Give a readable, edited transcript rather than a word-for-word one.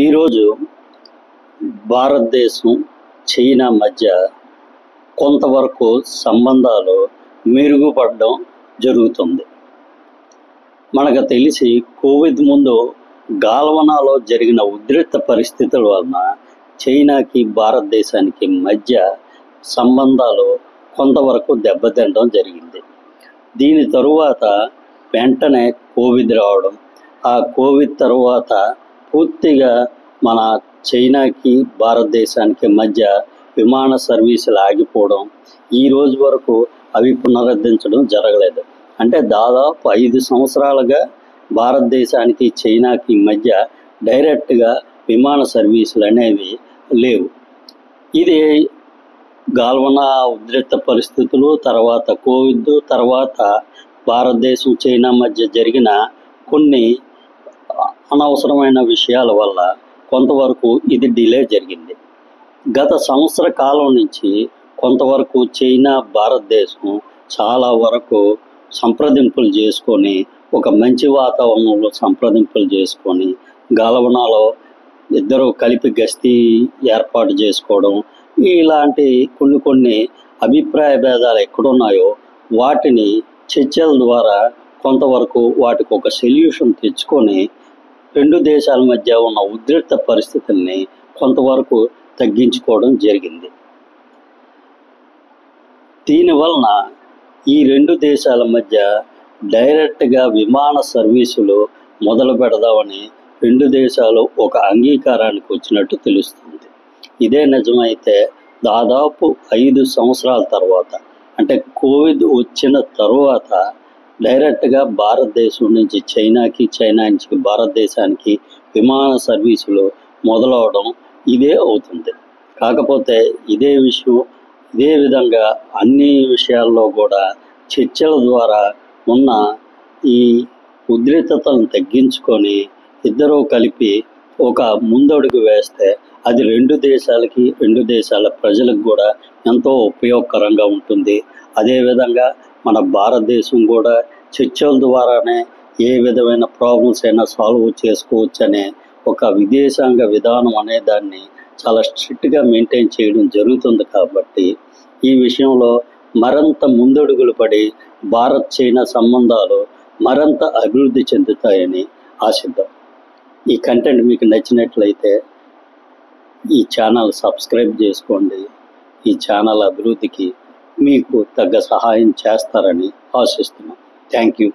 ఈరోజు భారతదేశం చైనా మధ్య కొంతవరకు సంబంధాలు మెరుగుపడడం జరుగుతుంది. మనకు తెలిసి కోవిడ్ ముందు గాల్వనాలో జరిగిన ఉద్రిక్త పరిస్థితుల వలన చైనాకి భారతదేశానికి మధ్య సంబంధాలు కొంతవరకు దెబ్బతినడం జరిగింది. దీని తరువాత వెంటనే కోవిడ్ రావడం, ఆ కోవిడ్ తరువాత పూర్తిగా మన చైనాకి భారతదేశానికి మధ్య విమాన సర్వీసులు ఆగిపోవడం, ఈ రోజు వరకు అవి పునరుద్ధరించడం జరగలేదు. అంటే దాదాపు 5 సంవత్సరాలుగా భారతదేశానికి చైనాకి మధ్య డైరెక్ట్గా విమాన సర్వీసులు అనేవి లేవు. ఇది గాల్వనా ఉద్రిక్త పరిస్థితులు, తర్వాత కోవిడ్, తర్వాత భారతదేశం చైనా మధ్య జరిగిన కొన్ని అనవసరమైన విషయాల వల్ల కొంతవరకు ఇది డిలే జరిగింది. గత సంవత్సర కాలం నుంచి కొంతవరకు చైనా భారతదేశం చాలా వరకు సంప్రదింపులు చేసుకొని, ఒక మంచి వాతావరణంలో సంప్రదింపులు చేసుకొని, గాల్వనాలో ఇద్దరు కలిపి గస్తీ ఏర్పాటు చేసుకోవడం, ఇలాంటి కొన్ని అభిప్రాయ భేదాలు ఎక్కడున్నాయో వాటిని చర్చల ద్వారా కొంతవరకు వాటికి ఒక సొల్యూషన్ తెచ్చుకొని రెండు దేశాల మధ్య ఉన్న ఉద్రిక్త పరిస్థితుల్ని కొంతవరకు తగ్గించుకోవడం జరిగింది. దీనివలన ఈ రెండు దేశాల మధ్య డైరెక్ట్గా విమాన సర్వీసులు మొదలు పెడదామని రెండు దేశాలు ఒక అంగీకారానికి వచ్చినట్టు తెలుస్తుంది. ఇదే నిజమైతే దాదాపు 5 సంవత్సరాల తర్వాత, అంటే కోవిడ్ వచ్చిన తరువాత డైరెక్ట్గా భారతదేశం నుంచి చైనాకి, చైనా నుంచి భారతదేశానికి విమాన సర్వీసులు మొదలవడం ఇదే అవుతుంది. కాకపోతే ఇదే విధంగా అన్ని విషయాల్లో కూడా చర్చల ద్వారా ఉన్న ఈ ఉద్రిక్తతలను తగ్గించుకొని ఇద్దరూ కలిపి ఒక ముందడుగు వేస్తే అది రెండు దేశాలకి, రెండు దేశాల ప్రజలకు కూడా ఎంతో ఉపయోగకరంగా ఉంటుంది. అదేవిధంగా మన భారతదేశం కూడా చర్చల ద్వారానే ఏ విధమైన ప్రాబ్లమ్స్ అయినా సాల్వ్ చేసుకోవచ్చు అనే ఒక విదేశాంగ విధానం అనే దాన్ని చాలా స్ట్రిక్ట్గా మెయింటైన్ చేయడం జరుగుతుంది. కాబట్టి ఈ విషయంలో మరింత ముందడుగులు పడి భారత్ చైనా సంబంధాలు మరింత అభివృద్ధి చెందుతాయని ఆశిద్దాం. ఈ కంటెంట్ మీకు నచ్చినట్లయితే ఈ ఛానల్ సబ్స్క్రైబ్ చేసుకోండి. ఈ ఛానల్ అభివృద్ధికి మీకు తగ్గ సహాయం చేస్తారని ఆశిస్తున్నాం. Thank you.